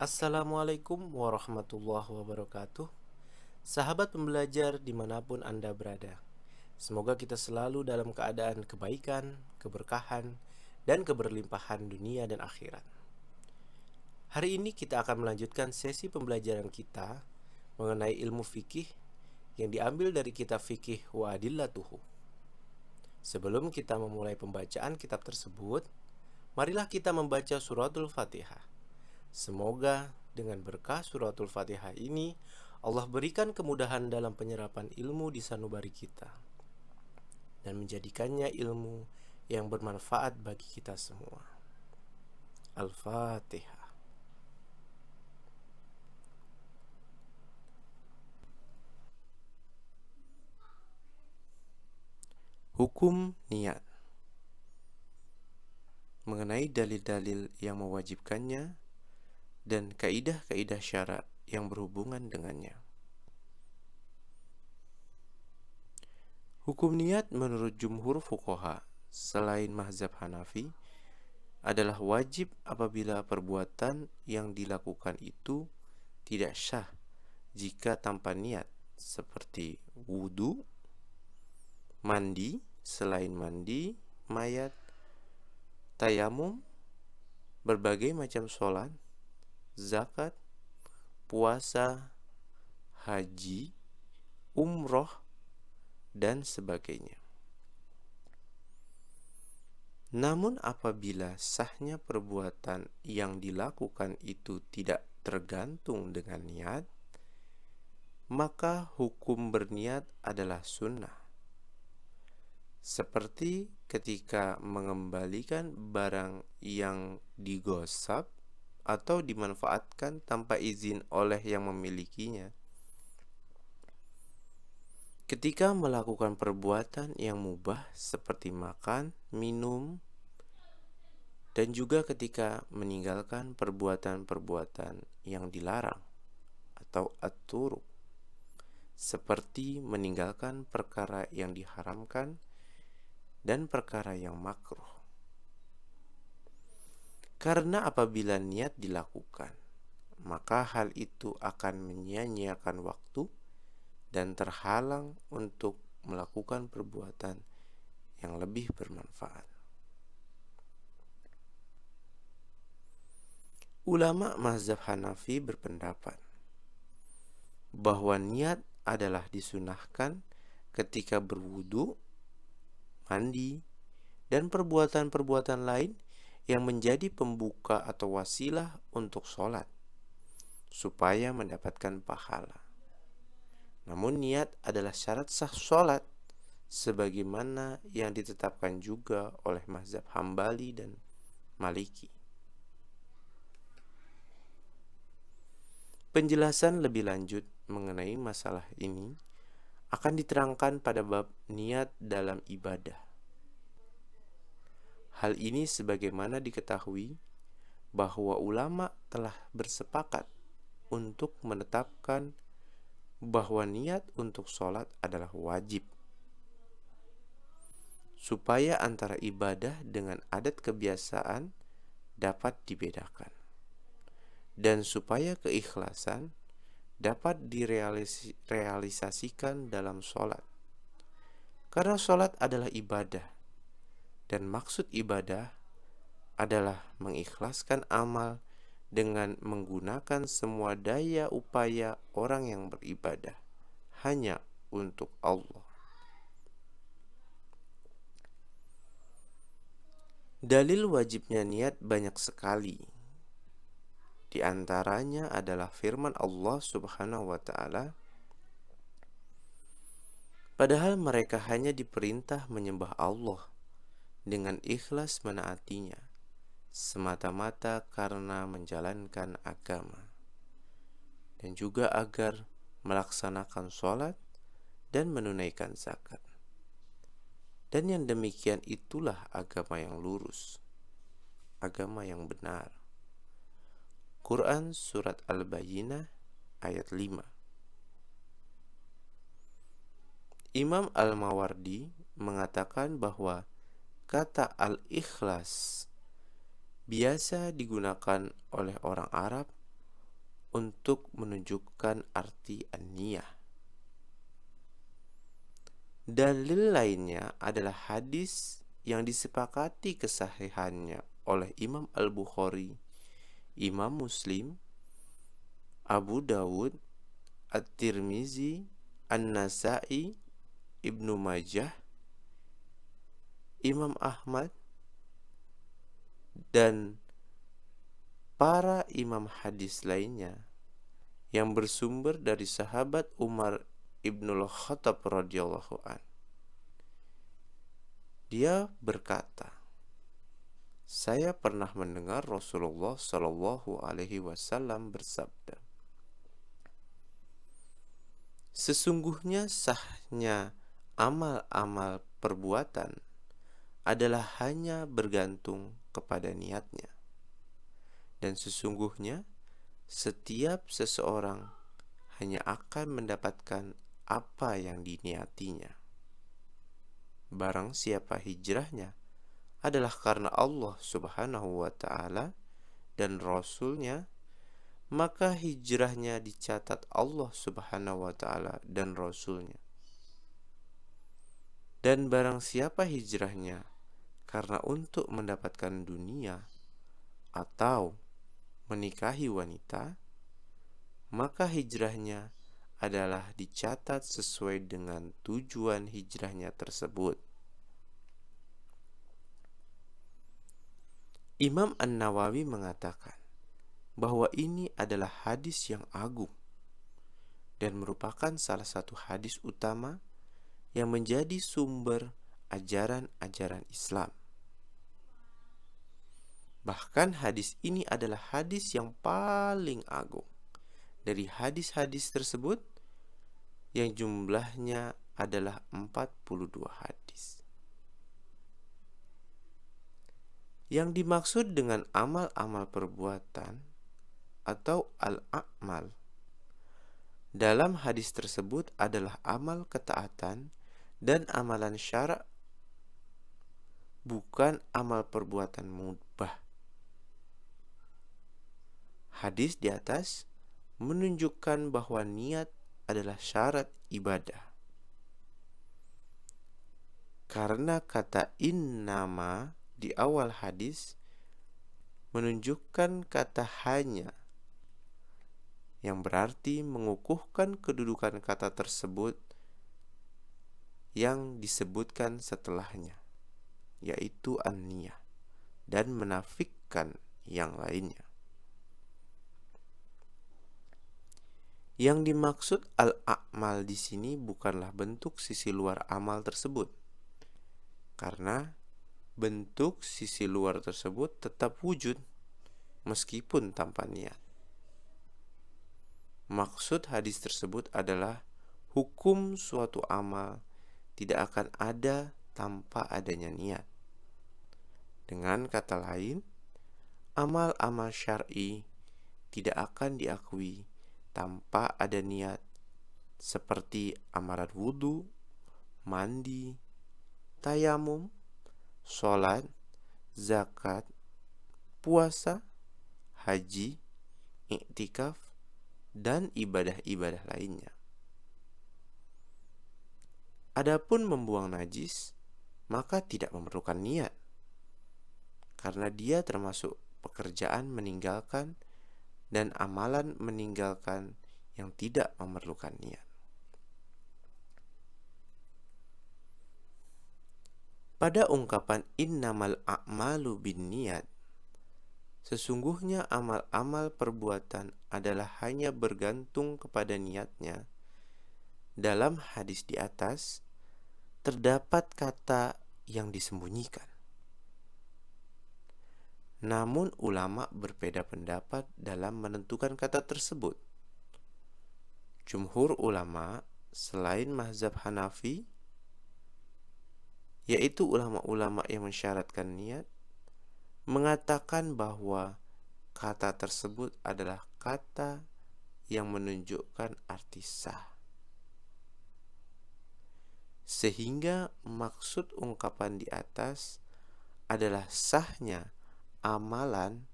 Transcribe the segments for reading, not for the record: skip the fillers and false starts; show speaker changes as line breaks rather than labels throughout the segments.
Assalamualaikum warahmatullahi wabarakatuh. Sahabat pembelajar dimanapun Anda berada, semoga kita selalu dalam keadaan kebaikan, keberkahan, dan keberlimpahan dunia dan akhirat. Hari ini kita akan melanjutkan sesi pembelajaran kita mengenai ilmu fikih yang diambil dari kitab Fikih wa Adillatuhu. Sebelum kita memulai pembacaan kitab tersebut, marilah kita membaca suratul Fatihah. Semoga dengan berkah suratul Fatihah ini Allah berikan kemudahan dalam penyerapan ilmu di sanubari kita dan menjadikannya ilmu yang bermanfaat bagi kita semua. Al-Fatihah. Hukum niat. Mengenai dalil-dalil yang mewajibkannya dan kaidah-kaidah syara yang berhubungan dengannya. Hukum niat menurut jumhur fuqaha selain mazhab Hanafi adalah wajib apabila perbuatan yang dilakukan itu tidak syah jika tanpa niat, seperti wudu, mandi selain mandi mayat, tayamum, berbagai macam sholat, zakat, puasa, haji, umroh, dan sebagainya. Namun apabila sahnya perbuatan yang dilakukan itu tidak tergantung dengan niat, maka hukum berniat adalah sunnah. Seperti ketika mengembalikan barang yang digosap atau dimanfaatkan tanpa izin oleh yang memilikinya. Ketika melakukan perbuatan yang mubah seperti makan, minum, dan juga ketika meninggalkan perbuatan-perbuatan yang dilarang atau at-turuq, seperti meninggalkan perkara yang diharamkan dan perkara yang makruh. Karena apabila niat dilakukan, maka hal itu akan menyia-nyiakan waktu dan terhalang untuk melakukan perbuatan yang lebih bermanfaat. Ulama mazhab Hanafi berpendapat bahwa niat adalah disunahkan ketika berwudu, mandi, dan perbuatan-perbuatan lain yang menjadi pembuka atau wasilah untuk sholat, supaya mendapatkan pahala. Namun niat adalah syarat sah sholat, sebagaimana yang ditetapkan juga oleh mazhab Hambali dan Maliki. Penjelasan lebih lanjut mengenai masalah ini akan diterangkan pada bab niat dalam ibadah. Hal ini sebagaimana diketahui bahwa ulama telah bersepakat untuk menetapkan bahwa niat untuk sholat adalah wajib, supaya antara ibadah dengan adat kebiasaan dapat dibedakan, dan supaya keikhlasan dapat direalisasikan dalam sholat. Karena sholat adalah ibadah, dan maksud ibadah adalah mengikhlaskan amal dengan menggunakan semua daya upaya orang yang beribadah hanya untuk Allah. Dalil wajibnya niat banyak sekali. Di antaranya adalah firman Allah Subhanahu wa ta'ala, padahal mereka hanya diperintah menyembah Allah dengan ikhlas menaatinya, semata-mata karena menjalankan agama, dan juga agar melaksanakan sholat dan menunaikan zakat. Dan yang demikian itulah agama yang lurus, agama yang benar. Quran Surat Al-Bayyinah ayat 5. Imam Al-Mawardi mengatakan bahwa kata al-ikhlas biasa digunakan oleh orang Arab untuk menunjukkan arti an-niyah. Dalil lainnya adalah hadis yang disepakati kesahihannya oleh Imam Al-Bukhari, Imam Muslim, Abu Dawud, At-Tirmizi, An-Nasa'i, Ibnu Majah, Imam Ahmad, dan para imam hadis lainnya yang bersumber dari sahabat Umar Ibnul Khattab radhiyallahu an. Dia berkata, saya pernah mendengar Rasulullah Shallallahu Alaihi Wasallam bersabda, sesungguhnya sahnya amal-amal perbuatan adalah hanya bergantung kepada niatnya. Dan sesungguhnya setiap seseorang hanya akan mendapatkan apa yang diniatinya. Barang siapa hijrahnya adalah karena Allah Subhanahu wa Ta'ala dan Rasul-Nya, maka hijrahnya dicatat Allah Subhanahu wa Ta'ala dan Rasul-Nya. Dan barang siapa hijrahnya karena untuk mendapatkan dunia atau menikahi wanita, maka hijrahnya adalah dicatat sesuai dengan tujuan hijrahnya tersebut. Imam An-Nawawi mengatakan bahwa ini adalah hadis yang agung dan merupakan salah satu hadis utama yang menjadi sumber ajaran-ajaran Islam. Bahkan hadis ini adalah hadis yang paling agung dari hadis-hadis tersebut yang jumlahnya adalah 42 hadis. Yang dimaksud dengan amal-amal perbuatan atau al-a'mal dalam hadis tersebut adalah amal ketaatan dan amalan syara', bukan amal perbuatan mubah. Hadis di atas menunjukkan bahwa niat adalah syarat ibadah. Karena kata innama di awal hadis menunjukkan kata hanya, yang berarti mengukuhkan kedudukan kata tersebut yang disebutkan setelahnya, yaitu an-niyah, dan menafikan yang lainnya. Yang dimaksud al-a'mal di sini bukanlah bentuk sisi luar amal tersebut, karena bentuk sisi luar tersebut tetap wujud meskipun tanpa niat. Maksud hadis tersebut adalah hukum suatu amal tidak akan ada tanpa adanya niat. Dengan kata lain, amal-amal syar'i tidak akan diakui tanpa ada niat, seperti amalan wudu, mandi, tayamum, sholat, zakat, puasa, haji, iktikaf, dan ibadah-ibadah lainnya. Adapun membuang najis, maka tidak memerlukan niat, karena dia termasuk pekerjaan meninggalkan dan amalan meninggalkan yang tidak memerlukan niat. Pada ungkapan innamal a'malu binniyat, sesungguhnya amal-amal perbuatan adalah hanya bergantung kepada niatnya. Dalam hadis di atas terdapat kata yang disembunyikan. Namun ulama berbeda pendapat dalam menentukan kata tersebut. Jumhur ulama selain mazhab Hanafi, yaitu ulama-ulama yang mensyaratkan niat, mengatakan bahwa kata tersebut adalah kata yang menunjukkan arti sah. Sehingga maksud ungkapan di atas adalah sahnya amalan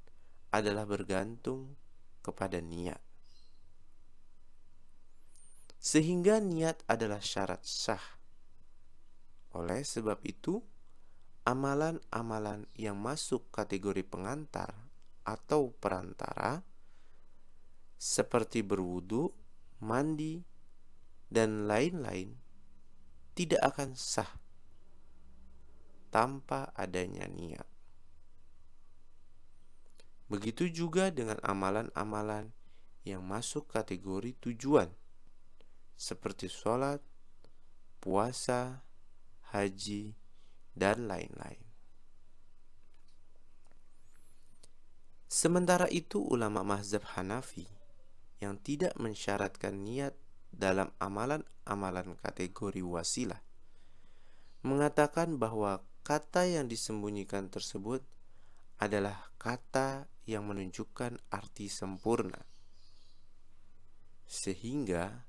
adalah bergantung kepada niat. sehingga niat adalah syarat sah. Oleh sebab itu, amalan-amalan yang masuk kategori pengantar atau perantara seperti berwudu, mandi, dan lain-lain tidak akan sah tanpa adanya niat. Begitu juga dengan amalan-amalan yang masuk kategori tujuan seperti sholat, puasa, haji, dan lain-lain. Sementara itu, ulama mazhab Hanafi yang tidak mensyaratkan niat dalam amalan-amalan kategori wasilah mengatakan bahwa kata yang disembunyikan tersebut adalah kata yang menunjukkan arti sempurna, sehingga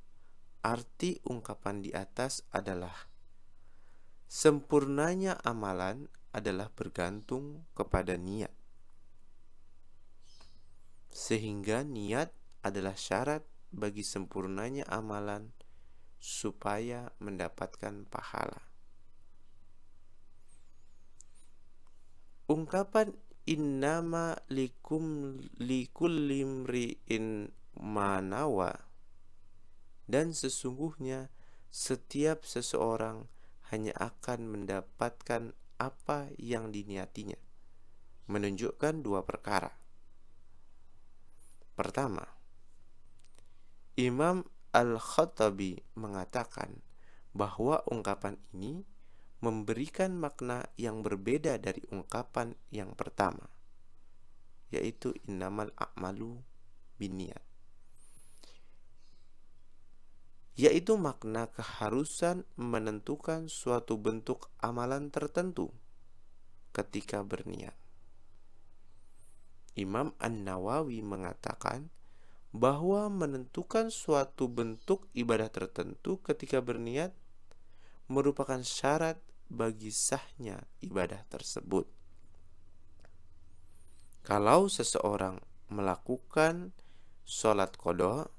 arti ungkapan di atas adalah sempurnanya amalan adalah bergantung kepada niat, sehingga niat adalah syarat bagi sempurnanya amalan supaya mendapatkan pahala. Ungkapan innama likulli imri'in manawa, dan sesungguhnya setiap seseorang hanya akan mendapatkan apa yang diniatinya, menunjukkan dua perkara. Pertama, Imam Al-Khattabi mengatakan bahwa ungkapan ini memberikan makna yang berbeda dari ungkapan yang pertama, yaitu innamal a'malu binniyat, yaitu makna keharusan menentukan suatu bentuk amalan tertentu ketika berniat. Imam An-Nawawi mengatakan bahwa menentukan suatu bentuk ibadah tertentu ketika berniat merupakan syarat bagi sahnya ibadah tersebut. Kalau seseorang melakukan sholat qada,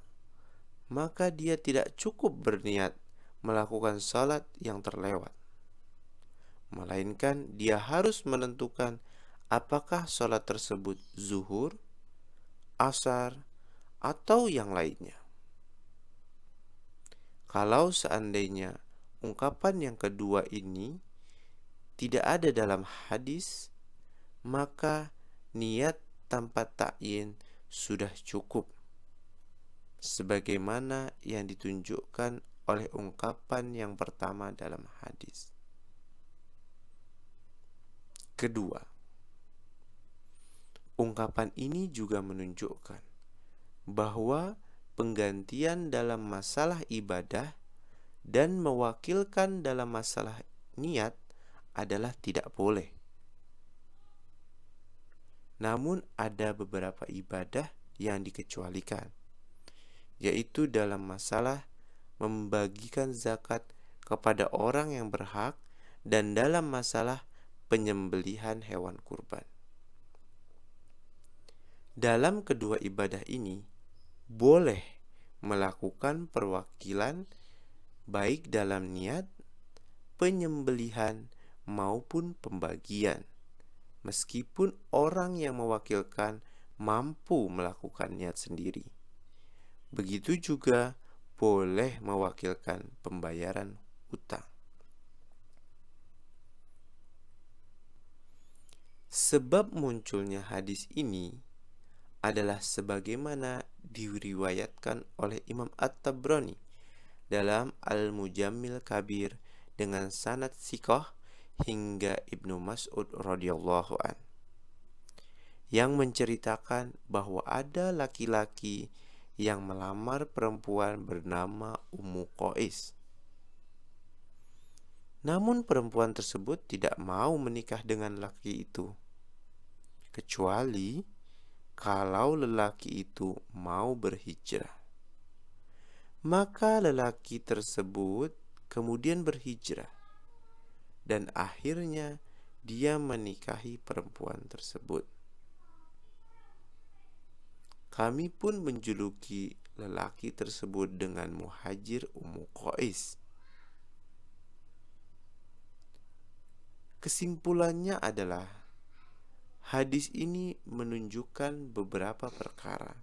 maka dia tidak cukup berniat melakukan sholat yang terlewat, melainkan dia harus menentukan apakah sholat tersebut zuhur, asar, atau yang lainnya. Kalau seandainya ungkapan yang kedua ini tidak ada dalam hadis, maka niat tanpa ta'yin sudah cukup, sebagaimana yang ditunjukkan oleh ungkapan yang pertama dalam hadis. Kedua, ungkapan ini juga menunjukkan bahwa penggantian dalam masalah ibadah dan mewakilkan dalam masalah niat adalah tidak boleh. Namun ada beberapa ibadah yang dikecualikan, yaitu dalam masalah membagikan zakat kepada orang yang berhak dan dalam masalah penyembelihan hewan kurban. Dalam kedua ibadah ini boleh melakukan perwakilan baik dalam niat, penyembelihan maupun pembagian, meskipun orang yang mewakilkan mampu melakukan niat sendiri. Begitu juga boleh mewakilkan pembayaran utang. Sebab munculnya hadis ini adalah sebagaimana diriwayatkan oleh Imam At-Tabrani dalam Al-Mujammil Kabir dengan sanad thiqah hingga Ibnu Mas'ud radhiyallahu an, yang menceritakan bahwa ada laki-laki yang melamar perempuan bernama Ummu Qais. Namun perempuan tersebut tidak mau menikah dengan laki itu, kecuali kalau lelaki itu mau berhijrah. Maka lelaki tersebut kemudian berhijrah, dan akhirnya dia menikahi perempuan tersebut. Kami pun menjuluki lelaki tersebut dengan muhajir Ummu Qais. Kesimpulannya adalah hadis ini menunjukkan beberapa perkara.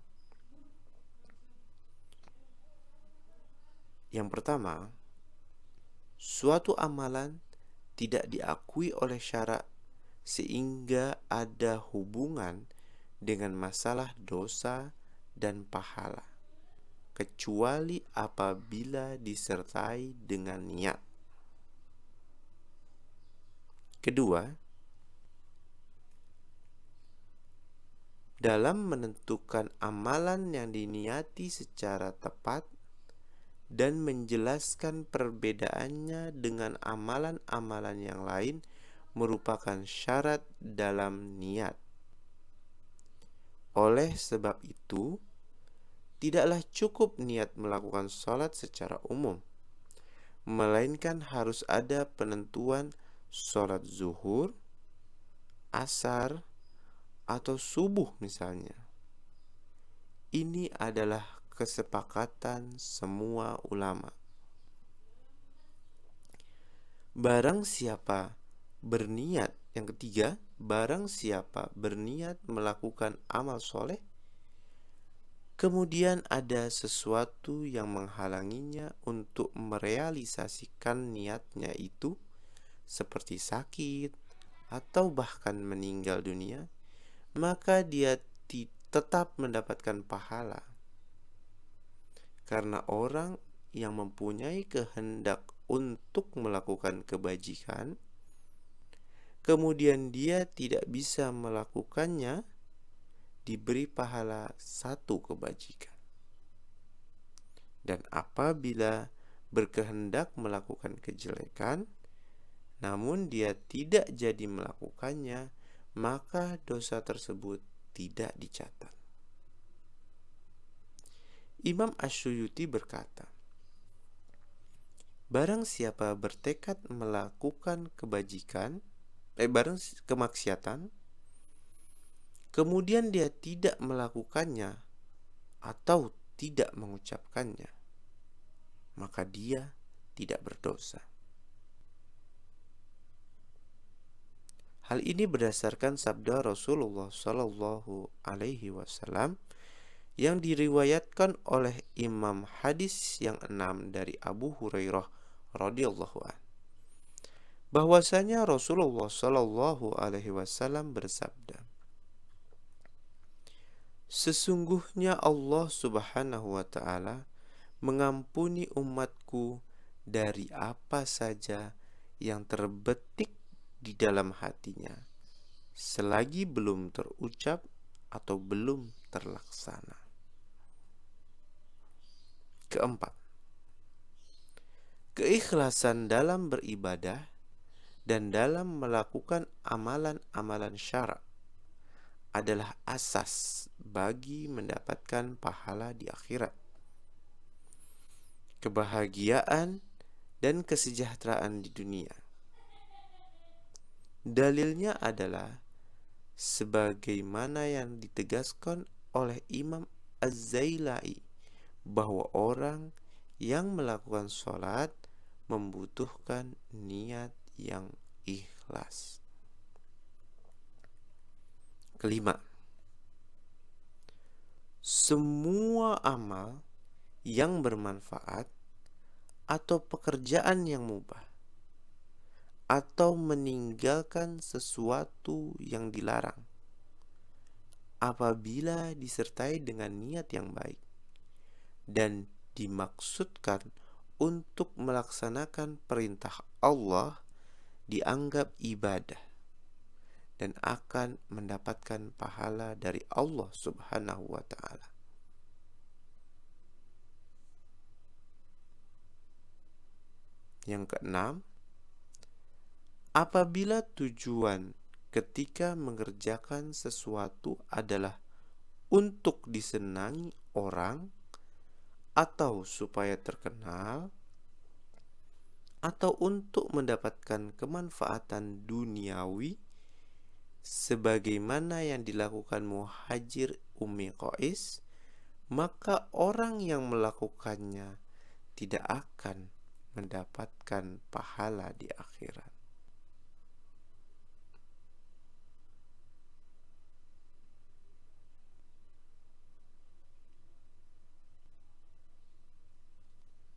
Yang pertama, suatu amalan tidak diakui oleh syara sehingga ada hubungan dengan masalah dosa dan pahala, kecuali apabila disertai dengan niat. Kedua, dalam menentukan amalan yang diniati secara tepat dan menjelaskan perbedaannya dengan amalan-amalan yang lain merupakan syarat dalam niat. Oleh sebab itu, tidaklah cukup niat melakukan sholat secara umum, melainkan harus ada penentuan sholat zuhur, asar, atau subuh misalnya. Ini adalah kesepakatan semua ulama. Barang siapa berniat, yang ketiga, barang siapa berniat melakukan amal soleh, kemudian ada sesuatu yang menghalanginya untuk merealisasikan niatnya itu, seperti sakit atau bahkan meninggal dunia, maka dia tetap mendapatkan pahala. Karena orang yang mempunyai kehendak untuk melakukan kebajikan, kemudian dia tidak bisa melakukannya, diberi pahala satu kebajikan. Dan apabila berkehendak melakukan kejelekan, namun dia tidak jadi melakukannya, maka dosa tersebut tidak dicatat. Imam Asyuyuti berkata, barang siapa bertekad melakukan kemaksiatan, kemudian dia tidak melakukannya atau tidak mengucapkannya, maka dia tidak berdosa. Hal ini berdasarkan sabda Rasulullah Shallallahu Alaihi Wasallam yang diriwayatkan oleh Imam Hadis yang 6 dari Abu Hurairah radhiyallahu an, bahwasanya Rasulullah Shallallahu Alaihi Wasallam bersabda, sesungguhnya Allah Subhanahu wa Ta'ala mengampuni umatku dari apa saja yang terbetik di dalam hatinya, selagi belum terucap atau belum terlaksana. Keempat, keikhlasan dalam beribadah dan dalam melakukan amalan-amalan syara adalah asas bagi mendapatkan pahala di akhirat, kebahagiaan dan kesejahteraan di dunia. Dalilnya adalah sebagaimana yang ditegaskan oleh Imam Az-Zailai, bahwa orang yang melakukan sholat membutuhkan niat yang ikhlas. Kelima, semua amal yang bermanfaat atau pekerjaan yang mubah atau meninggalkan sesuatu yang dilarang, apabila disertai dengan niat yang baik dan dimaksudkan untuk melaksanakan perintah Allah, dianggap ibadah dan akan mendapatkan pahala dari Allah Subhanahu wa Ta'ala. Yang keenam, apabila tujuan ketika mengerjakan sesuatu adalah untuk disenangi orang, atau supaya terkenal, atau untuk mendapatkan kemanfaatan duniawi, sebagaimana yang dilakukan muhajir Ummi Qais, maka orang yang melakukannya tidak akan mendapatkan pahala di akhirat.